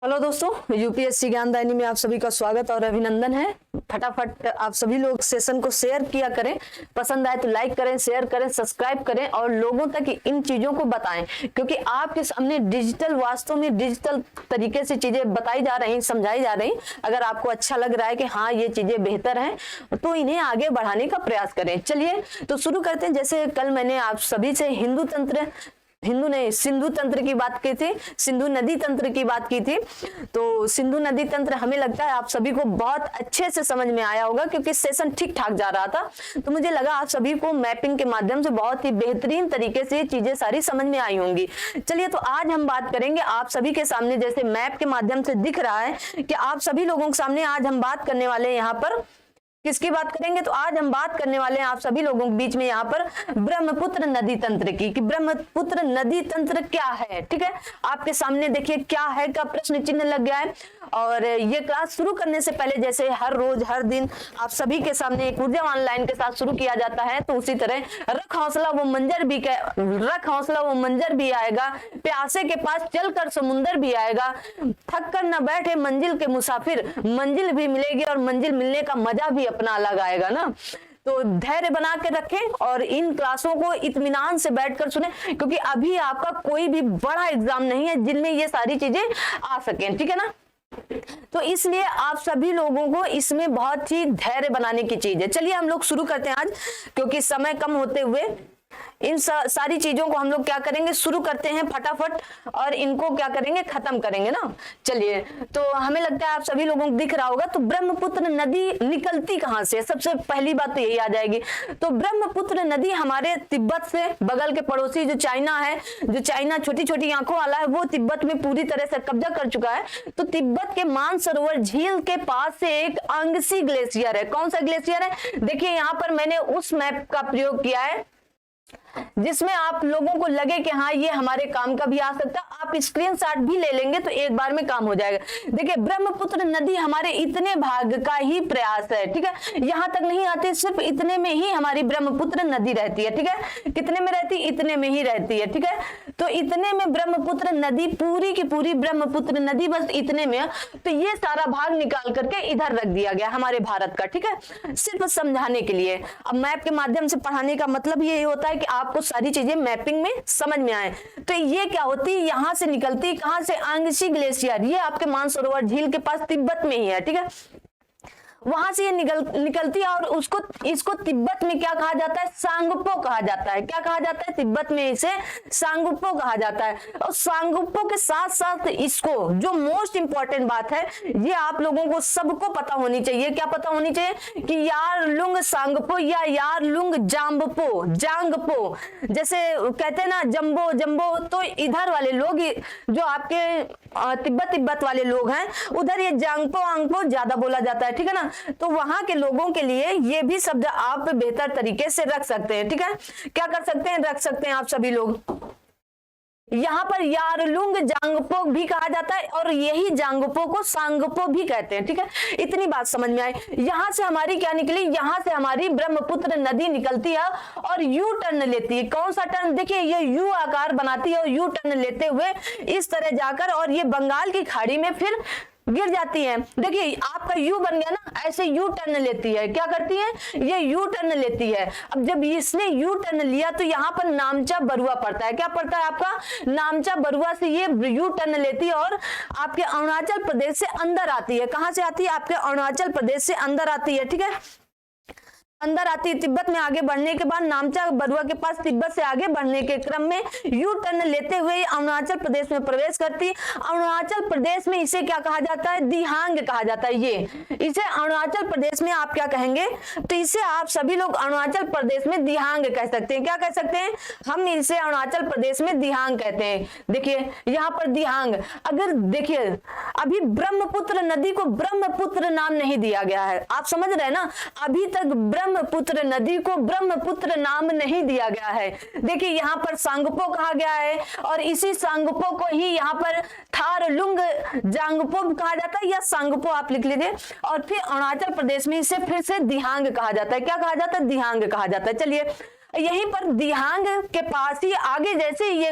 Hello दोस्तों, UPSC ज्ञानदायिनी में आप सभी का स्वागत और अभिनंदन है। फटाफट आप सभी लोग सेशन को शेयर किया करें, पसंद आए तो लाइक करें, शेयर करें, सब्सक्राइब करें और लोगों तक इन चीजों को बताएं, क्योंकि आपके सामने डिजिटल, वास्तव में डिजिटल तरीके से चीजें बताई जा रही, समझाई जा रही। अगर आपको अच्छा लग रहा है कि हाँ ये चीजें बेहतर हैं तो इन्हें आगे बढ़ाने का प्रयास करें। चलिए तो शुरू करते हैं। जैसे कल मैंने आप सभी से सिंधु तंत्र की बात की थी, सिंधु नदी तंत्र की बात की थी। तो सिंधु नदी तंत्र हमें लगता है आप सभी को बहुत अच्छे से समझ में आया होगा, क्योंकि सेशन ठीक ठाक जा रहा था। तो मुझे लगा आप सभी को मैपिंग के माध्यम से बहुत ही बेहतरीन तरीके से ये चीजें सारी समझ में आई होंगी। चलिए तो आज हम बात करेंगे आप सभी के सामने, जैसे मैप के माध्यम से दिख रहा है कि आप सभी लोगों के सामने आज हम बात करने वाले हैं। यहाँ पर किसकी बात करेंगे? तो आज हम बात करने वाले हैं आप सभी लोगों के बीच में यहाँ पर ब्रह्मपुत्र नदी तंत्र की, कि ब्रह्मपुत्र नदी तंत्र क्या है। ठीक है, आपके सामने देखिए क्या है का प्रश्न चिन्ह लग गया है। और ये क्लास शुरू करने से पहले, जैसे हर रोज हर दिन आप सभी के सामने एक ऊर्जावान लाइन के साथ शुरू किया जाता है, तो उसी तरह रख हौसला वो मंजर भी आएगा, प्यासे के पास चलकर समुंदर भी आएगा, थक कर न बैठे मंजिल के मुसाफिर, मंजिल भी मिलेगी और मंजिल मिलने का मजा भी अपना अलग आएगा ना। तो धैर्य बना के रखें और इन क्लासों को इत्मीनान से बैठकर सुने, क्योंकि अभी आपका कोई भी बड़ा एग्जाम नहीं है जिनमें ये सारी चीजें आ सकें। ठीक है ना, तो इसलिए आप सभी लोगों को इसमें बहुत ही धैर्य बनाने की चीज है। चलिए हम लोग शुरू करते हैं आज, क्योंकि समय कम होते हुए इन सारी चीजों को हम लोग क्या करेंगे, शुरू करते हैं फटाफट और इनको क्या करेंगे, खत्म करेंगे ना। चलिए तो हमें लगता है आप सभी लोगों को दिख रहा होगा। तो ब्रह्मपुत्र नदी निकलती कहां से? सबसे पहली बात तो यही आ जाएगी। तो ब्रह्मपुत्र नदी हमारे तिब्बत से, बगल के पड़ोसी जो चाइना है, जो चाइना छोटी छोटी आंखों वाला है, वो तिब्बत में पूरी तरह से कब्जा कर चुका है। तो तिब्बत के मानसरोवर झील के पास से एक अंगसी ग्लेशियर है। कौन सा ग्लेशियर है? देखिए यहाँ पर मैंने उस मैप का प्रयोग किया है जिसमें आप लोगों को लगे कि हाँ ये हमारे काम का भी आ सकता है। आप स्क्रीनशॉट भी ले लेंगे तो एक बार में काम हो जाएगा। देखिए ब्रह्मपुत्र नदी हमारे इतने भाग का ही प्रयास है। ठीक है, यहां तक नहीं आती, सिर्फ इतने में ही हमारी ब्रह्मपुत्र नदी रहती है। ठीक है, कितने में रहती? इतने में ही रहती है। ठीक है, तो इतने में ब्रह्मपुत्र नदी, पूरी की पूरी ब्रह्मपुत्र नदी बस इतने में। तो ये सारा भाग निकाल करके इधर रख दिया गया हमारे भारत का। ठीक है, सिर्फ समझाने के लिए। अब मैप के माध्यम से पढ़ाने का मतलब यही होता है कि आपको सारी चीजें मैपिंग में समझ में आए। तो ये क्या होती है, यहां से निकलती, कहां से? अंगसी ग्लेशियर, ये आपके मानसरोवर झील के पास तिब्बत में ही है। ठीक है, वहां से ये निकलती है और इसको तिब्बत में क्या कहा जाता है? सांगपो कहा जाता है। क्या कहा जाता है? तिब्बत में इसे सांगपो कहा जाता है। और सांगपो के साथ साथ इसको, जो मोस्ट इंपॉर्टेंट बात है, ये आप लोगों को सबको पता होनी चाहिए। क्या पता होनी चाहिए? कि यारलुंग सांगपो या यारलुंग जांगपो, जैसे कहते हैं ना जम्बो जम्बो, तो इधर वाले लोग, जो आपके तिब्बत वाले लोग हैं, उधर ये जांगपो आंगपो ज्यादा बोला जाता है। ठीक है ना, तो वहां के लोगों के लिए ये भी शब्द आप बेहतर तरीके से रख सकते हैं। ठीक है, क्या कर सकते हैं? रख सकते हैं आप सभी लोग। यहाँ पर यारलुंग जांगपो भी कहा जाता है और यही जांगपो को सांगपो भी कहते हैं। ठीक है, इतनी बात समझ में आई। यहां से हमारी क्या निकली? यहां से हमारी ब्रह्मपुत्र नदी निकलती है और यू टर्न लेती है। कौन सा टर्न? देखिए ये यू आकार बनाती है और यू टर्न लेते हुए इस तरह जाकर और ये बंगाल की खाड़ी में फिर गिर जाती है। देखिए आपका यू बन गया ना, ऐसे यू टर्न लेती है। क्या करती है? ये यू टर्न लेती है। अब जब इसने यू टर्न लिया तो यहाँ पर नामचा बरुआ पड़ता है। क्या पड़ता है आपका? नामचा बरुआ से ये यू टर्न लेती है और आपके अरुणाचल प्रदेश से अंदर आती है। कहां से आती है? आपके अरुणाचल प्रदेश से अंदर आती है। ठीक है, अंदर आती है। तिब्बत में आगे बढ़ने के बाद नामचा बरुआ के पास तिब्बत से आगे बढ़ने के क्रम में यू टर्न लेते हुए अरुणाचल प्रदेश में प्रवेश करती। अरुणाचल प्रदेश में इसे क्या कहा जाता है? दिहांग कहा जाता है। ये इसे अरुणाचल प्रदेश में आप क्या कहेंगे? तो इसे आप सभी लोग अरुणाचल प्रदेश में दिहांग कह सकते हैं। क्या कह सकते हैं? हम इसे अरुणाचल प्रदेश में दिहांग कहते हैं। देखिए यहाँ पर दिहांग, अगर देखिए अभी ब्रह्मपुत्र नदी को ब्रह्मपुत्र नाम नहीं दिया गया है। आप समझ रहे हैं ना, अभी तक ब्रह्मपुत्र नदी को ब्रह्मपुत्र नाम नहीं दिया गया है। देखिए यहाँ पर सांगपो कहा गया है और इसी सांगपो को ही यहाँ पर थारलुंग जांगपो कहा जाता है, या सांगपो आप लिख लीजिए। और फिर अरुणाचल प्रदेश में इसे फिर से दिहांग कहा जाता है। क्या कहा जाता है? दिहांग कहा जाता है। चलिए यहीं पर दिहांग के पास ही आगे जैसे ये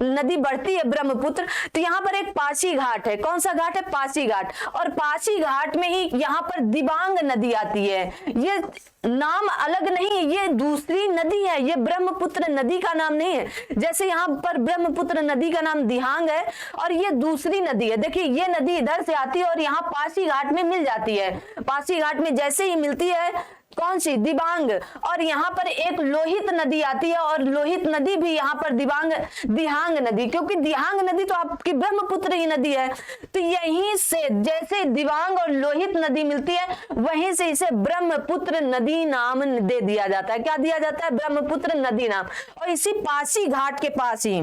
नदी बढ़ती है ब्रह्मपुत्र, तो यहाँ पर एक पासी घाट है। कौन सा घाट है? पासी घाट। और पासी घाट में ही यहाँ पर दिबांग नदी आती है। ये नाम अलग नहीं है, ये दूसरी नदी है, ये ब्रह्मपुत्र नदी का नाम नहीं है। जैसे यहाँ पर ब्रह्मपुत्र नदी का नाम दिहांग है और ये दूसरी नदी है। देखिए ये नदी इधर से आती है और यहाँ पासी घाट में मिल जाती है। पासी घाट में जैसे ही मिलती है कौन सी? दिबांग। और यहाँ पर एक लोहित नदी आती है और लोहित नदी भी यहाँ पर दिहांग नदी, क्योंकि दिहांग नदी तो आपकी ब्रह्मपुत्र ही नदी है। तो यहीं से जैसे दिबांग और लोहित नदी मिलती है वहीं से इसे ब्रह्मपुत्र नदी नाम दे दिया जाता है। क्या दिया जाता है? ब्रह्मपुत्र नदी नाम। और इसी पासी घाट के पास ही,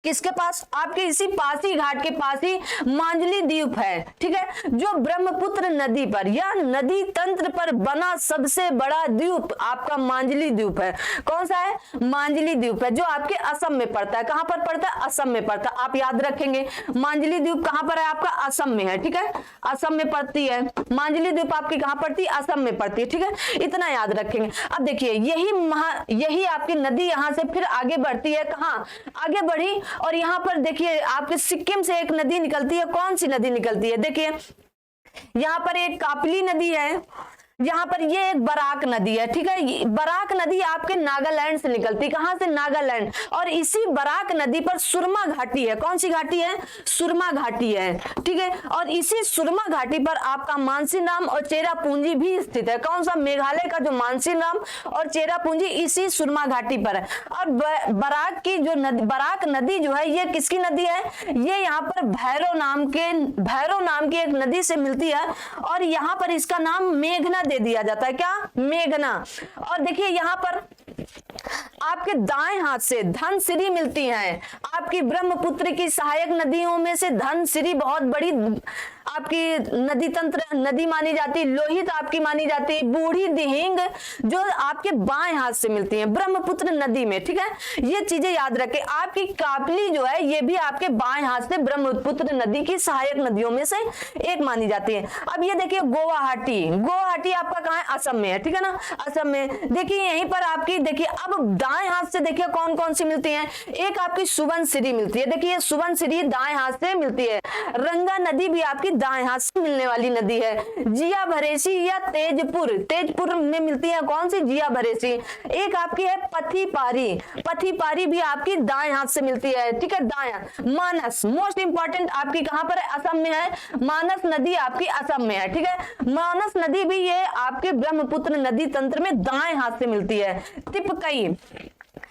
किसके पास? आपके इसी पासी घाट के पास ही मांजली द्वीप है, ठीक है, जो ब्रह्मपुत्र नदी पर या नदी तंत्र पर बना सबसे बड़ा द्वीप आपका मांजली द्वीप है। कौन सा है? मांजली द्वीप है, जो आपके असम में पड़ता है। कहां पर पड़ता है? असम में पड़ता है। आप याद रखेंगे मांजली द्वीप कहां पर है? आपका असम में है, ठीक है, असम में पड़ती है। मांजली द्वीप आपकी कहां पड़ती है? असम में पड़ती है, ठीक है, इतना याद रखेंगे। अब देखिए यही आपकी नदी यहां से फिर आगे बढ़ती है। कहां आगे बढ़ी? और यहां पर देखिए आपके सिक्किम से एक नदी निकलती है। कौन सी नदी निकलती है? देखिए यहां पर एक कापली नदी है, यहाँ पर ये एक बराक नदी है, ठीक है। बराक नदी आपके नागालैंड से निकलती। कहां से? नागालैंड। और इसी बराक नदी पर सुरमा घाटी है। कौन सी घाटी है? सुरमा घाटी है, ठीक है। और इसी सुरमा घाटी पर आपका मानसीराम और चेरापूंजी भी स्थित है। कौन सा? मेघालय का जो मानसीराम और चेरापूंजी इसी सुरमा घाटी पर है। और बराक की जो नदी, बराक नदी जो है ये किसकी नदी है? ये यहाँ पर भैरव नाम की एक नदी से मिलती है और यहाँ पर इसका नाम मेघना दे दिया जाता है। क्या? मेघना। और देखिए यहाँ पर आपके दाएं हाथ से धनसिरी मिलती है। आपकी ब्रह्मपुत्र की सहायक नदियों में से धनसिरी बहुत बड़ी आपकी नदी तंत्र नदी मानी जाती है। लोहित आपकी मानी जाती है। बूढ़ी दिहिंग जो आपके बाएं हाथ से मिलती है ब्रह्मपुत्र नदी में, ठीक है। ये चीजें याद रखें। आपकी कापली जो है ये भी आपके बाएं हाथ से ब्रह्मपुत्र नदी की सहायक नदियों में से एक मानी जाती है। अब ये देखिए गुवाहाटी आपका कहाँ है? असम में है, ठीक है ना, असम में। देखिए यहीं पर आपकी देखिए अब दाएं हाथ से देखिए कौन कौन सी मिलती हैं। एक आपकी सुबनसिरी मिलती है। देखिए सुबनसिरी दाएं हाथ से मिलती है। रंगा नदी भी आपकी दाएं हाथ से मिलने वाली नदी है। जिया भरेसी या तेजपुर में मिलती है। कौन सी? जिया भरेसी। एक आपकी है पथी पारी भी आपकी दाएं हाथ से मिलती है, ठीक है, दाएं हाथ। मानस मोस्ट इंपॉर्टेंट आपकी कहां पर है? असम में है। मानस नदी आपकी असम में है, ठीक है। मानस नदी भी ये आपके ब्रह्मपुत्र नदी तंत्र में दाएं हाथ से मिलती है। तिपकई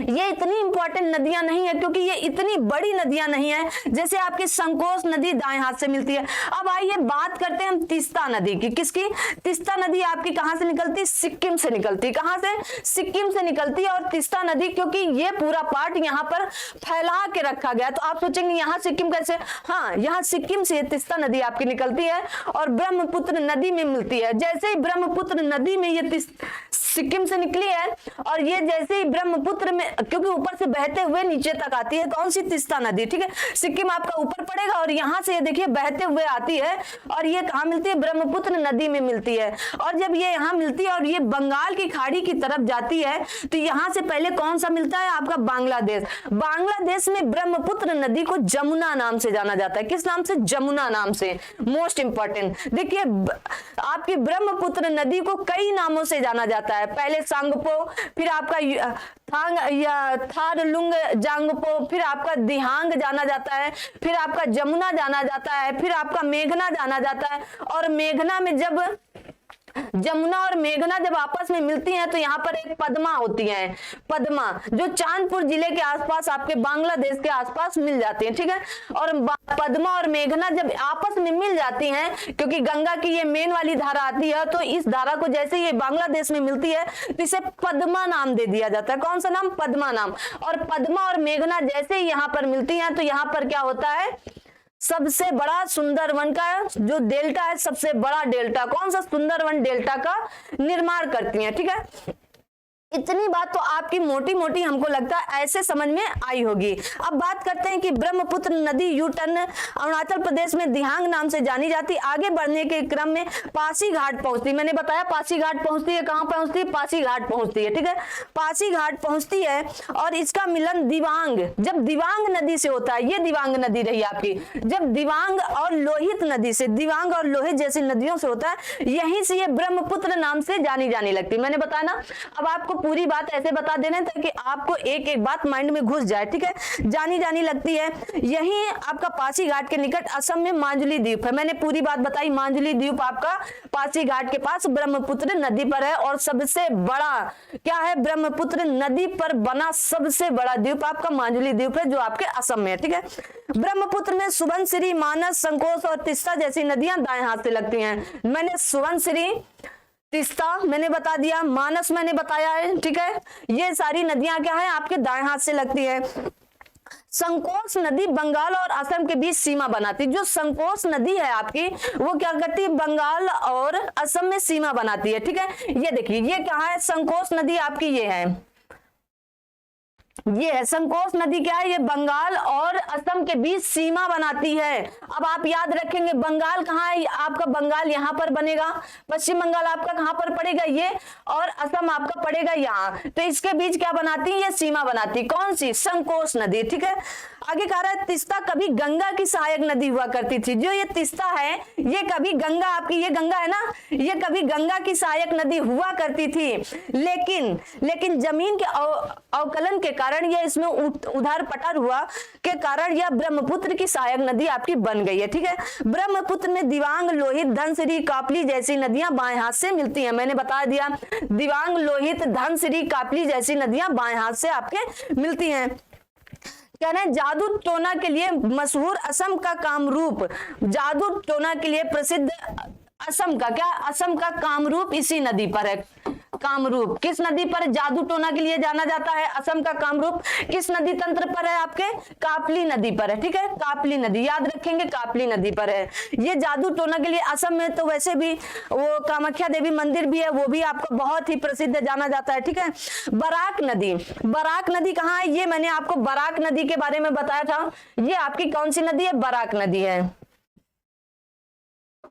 ये इतनी इंपॉर्टेंट नदियां नहीं है क्योंकि ये इतनी बड़ी नदियां नहीं है। जैसे आपकी संकोच नदी दाएं हाथ से मिलती है। अब आइए बात करते हैं हम तीस्ता नदी की। किसकी? तीस्ता नदी आपकी कहां से निकलती? सिक्किम से निकलती। कहां से? सिक्किम से निकलती है। और तीस्ता नदी क्योंकि ये पूरा पार्ट यहाँ पर फैला के रखा गया तो आप सोचेंगे यहाँ सिक्किम कैसे? हाँ, यहाँ सिक्किम से तीस्ता नदी आपकी निकलती है और ब्रह्मपुत्र नदी में मिलती है। जैसे ही ब्रह्मपुत्र नदी में ये सिक्किम से निकली है और ये जैसे ही ब्रह्मपुत्र में क्योंकि ऊपर से बहते हुए नीचे तक आती है। कौन सी? तीस्ता नदी, ठीक है। सिक्किम आपका ऊपर पड़ेगा और यहाँ से ये देखिए बहते हुए आती है और ये कहाँ मिलती है? ब्रह्मपुत्र नदी में मिलती है। और जब ये यहाँ मिलती है और ये बंगाल की खाड़ी की तरफ जाती है तो यहाँ से पहले कौन सा मिलता है? आपका बांग्लादेश। बांग्लादेश में ब्रह्मपुत्र नदी को जमुना नाम से जाना जाता है। किस नाम से? जमुना नाम से। मोस्ट इंपॉर्टेंट देखिए आपकी ब्रह्मपुत्र नदी को कई नामों से जाना जाता है। पहले सांगपो, फिर आपका थारलुंग जांगपो, फिर आपका दिहांग जाना जाता है, फिर आपका जमुना जाना जाता है, फिर आपका मेघना जाना जाता है। और मेघना में जब जमुना और मेघना जब आपस में मिलती हैं तो यहाँ पर एक पद्मा होती है। पद्मा जो चांदपुर जिले के आसपास आपके बांग्लादेश के आसपास मिल जाती है, ठीक है। और पद्मा और मेघना जब आपस में मिल जाती हैं क्योंकि गंगा की ये मेन वाली धारा आती है तो इस धारा को जैसे ये बांग्लादेश में मिलती है तो इसे पद्मा नाम दे दिया जाता है। कौन सा नाम? पद्मा नाम। और पद्मा और मेघना जैसे ही यहाँ पर मिलती हैं तो यहाँ पर क्या होता है? सबसे बड़ा सुंदरवन का जो डेल्टा है, सबसे बड़ा डेल्टा कौन सा? सुंदरवन डेल्टा का निर्माण करती हैं, ठीक है। इतनी बात तो आपकी मोटी मोटी हमको लगता है ऐसे समझ में आई होगी। अब बात करते हैं कि ब्रह्मपुत्र नदी यू टर्न अरुणाचल प्रदेश में दिहांग नाम से जानी जाती। आगे बढ़ने के क्रम में पासीघाट पहुंचती, मैंने बताया पासीघाट पहुंचती है, कहां पहुंचती है? पासीघाट पहुंचती है, ठीक है, पासीघाट पहुंचती है और इसका मिलन दिवांग, जब दिवांग नदी से होता है, ये दिवांग नदी रही आपकी, जब दिवांग और लोहित नदी से, दिवांग और लोहित जैसी नदियों से होता है, यहीं से ये ब्रह्मपुत्र नाम से जानी जाने लगती। मैंने बताया ना, अब आपको पूरी बात ऐसे बता देना ताकि आपको एक एक बात माइंड में घुस जाए, ठीक है। जानी जानी लगती है, यही आपका पासीघाट के निकट असम में माजुली द्वीप है। मैंने पूरी बात बताई, माजुली द्वीप आपका पासीघाट के पास ब्रह्मपुत्र नदी पर है और सबसे बड़ा क्या है? ब्रह्मपुत्र नदी पर बना सबसे बड़ा द्वीप आपका माजुली द्वीप है जो आपके असम में है, ठीक है। ब्रह्मपुत्र में सुबनसिरी, मानस, संकोच और तिस्ता जैसी नदियां दाएं हाथ से लगती हैं। मैंने सुबनसिरी, तिस्ता मैंने बता दिया, मानस मैंने बताया है, ठीक है। ये सारी नदियां क्या है? आपके दाएं हाथ से लगती है। संकोच नदी बंगाल और असम के बीच सीमा बनाती। जो संकोच नदी है आपकी, वो क्या करती है? बंगाल और असम में सीमा बनाती है, ठीक है। ये देखिए, ये क्या है? संकोच नदी आपकी ये है, ये है संकोच नदी। क्या है? ये बंगाल और असम के बीच सीमा बनाती है। अब आप याद रखेंगे बंगाल कहाँ है? आपका बंगाल यहाँ पर बनेगा, पश्चिम बंगाल आपका कहाँ पर पड़ेगा? ये, और असम आपका पड़ेगा यहाँ। तो इसके बीच क्या बनाती है? ये सीमा बनाती। कौन सी? संकोच नदी, ठीक है। आगे कह रहा है तिस्ता कभी गंगा की सहायक नदी हुआ करती थी। जो ये तिस्ता है, ये कभी गंगा आपकी, ये गंगा है ना, ये कभी गंगा की सहायक नदी हुआ करती थी, लेकिन जमीन के अवकलन के कारण यह इसमें उधर पटर हुआ के कारण यह ब्रह्मपुत्र की सहायक नदी आपकी बन गई है, ठीक है। ब्रह्मपुत्र में दिवांग, लोहित, धनसिरी, कापली जैसी नदियां बाएं हाथ से मिलती हैं। मैंने बता दिया, दिवांग, लोहित, धनसिरी, कापली जैसी नदियां बाएं हाथ से आपके मिलती हैं। कह रहे हैं जादू टोना के लिए मशहूर असम का कामरूप, जादू टोना के लिए प्रसिद्ध असम का क्या? असम का कामरूप इसी नदी पर है। कामरूप किस नदी पर? जादू टोना के लिए जाना जाता है। असम का कामरूप किस नदी तंत्र पर है? आपके कापली नदी पर है, ठीक है। कापली नदी याद रखेंगे, कापली नदी पर है ये जादू टोना के लिए। असम में तो वैसे भी वो कामाख्या देवी मंदिर भी है, वो भी आपको बहुत ही प्रसिद्ध जाना जाता है, ठीक है। बराक नदी, बराक नदी कहाँ है? ये मैंने आपको बराक नदी के बारे में बताया था। ये आपकी कौन सी नदी है? बराक नदी है।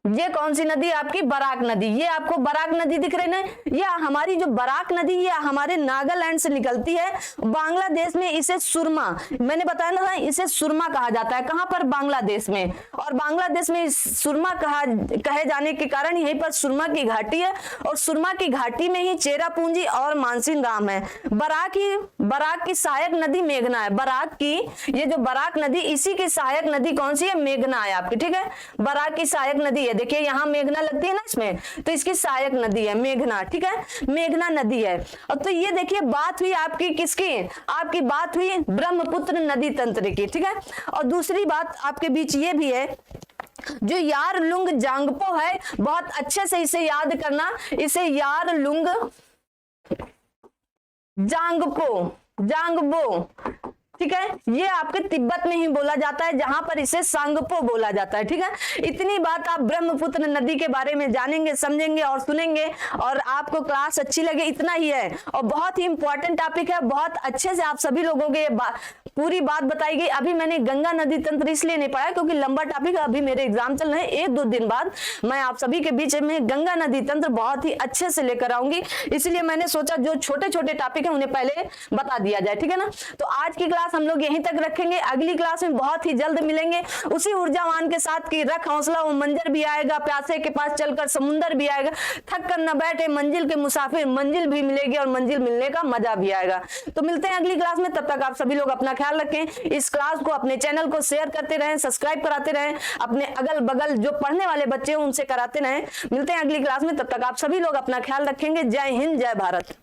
ये कौन सी नदी? आपकी बराक नदी। ये आपको बराक नदी दिख रही है, ये हमारी जो बराक नदी ये हमारे नागालैंड से निकलती है। बांग्लादेश में इसे सुरमा, मैंने बताया ना, इसे सुरमा कहा जाता है। कहां पर? बांग्लादेश में। और बांग्लादेश में सुरमा कहे जाने के कारण यहीं पर सुरमा की घाटी है, और सुरमा की घाटी में ही चेरापूंजी और मानसिंह राम है। बराक की सहायक नदी मेघना है। बराक की ये जो बराक नदी, इसी की सहायक नदी कौन सी है? मेघना है आपकी, ठीक है। बराक की सहायक नदी है, देखिए यहां मेघना लगती है ना इसमें, तो इसकी सहायक नदी है मेघना, ठीक है। मेघना नदी है। और तो ये देखिए बात हुई आपकी किसकी? आपकी बात हुई ब्रह्मपुत्र नदी तंत्र की, ठीक है। और दूसरी बात आपके बीच ये भी है, जो यारलुंग जांगपो है, बहुत अच्छे से इसे याद करना, इसे यारलुंग जांगपो, ठीक है। ये आपके तिब्बत में ही बोला जाता है, जहां पर इसे सांगपो बोला जाता है, ठीक है। इतनी बात आप ब्रह्मपुत्र नदी के बारे में जानेंगे, समझेंगे और सुनेंगे, और आपको क्लास अच्छी लगे, इतना ही है। और बहुत ही इंपॉर्टेंट टॉपिक है, बहुत अच्छे से आप सभी लोगों के पूरी बात बताई गई। अभी मैंने गंगा नदी तंत्र इसलिए नहीं पढ़ा क्योंकि लंबा टॉपिक है, अभी मेरे एग्जाम चल रहे हैं। 1-2 दिन बाद मैं आप सभी के बीच में गंगा नदी तंत्र बहुत ही अच्छे से लेकर आऊंगी, इसलिए मैंने सोचा जो छोटे छोटे टॉपिक है उन्हें पहले बता दिया जाए, ठीक है ना। तो आज की क्लास हम लोग यहीं तक रखेंगे, अगली क्लास में बहुत ही जल्द मिलेंगे उसी ऊर्जावान के साथ कि रख हौसला, वो मंजर भी आएगा, प्यासे के पास चलकर समुंदर भी आएगा, थक कर न बैठे मंजिल के मुसाफिर, मंजिल भी मिलेगी और मंजिल मिलने का मजा भी आएगा। तो मिलते हैं अगली क्लास में, तब तक आप सभी लोग अपना ख्याल रखें। इस क्लास को, अपने चैनल को शेयर करते रहें, सब्सक्राइब कराते रहें, अपने अगल बगल जो पढ़ने वाले बच्चे हैं उनसे कराते रहें। मिलते हैं अगली क्लास में, तब तक आप सभी लोग अपना ख्याल रखेंगे। जय हिंद, जय भारत।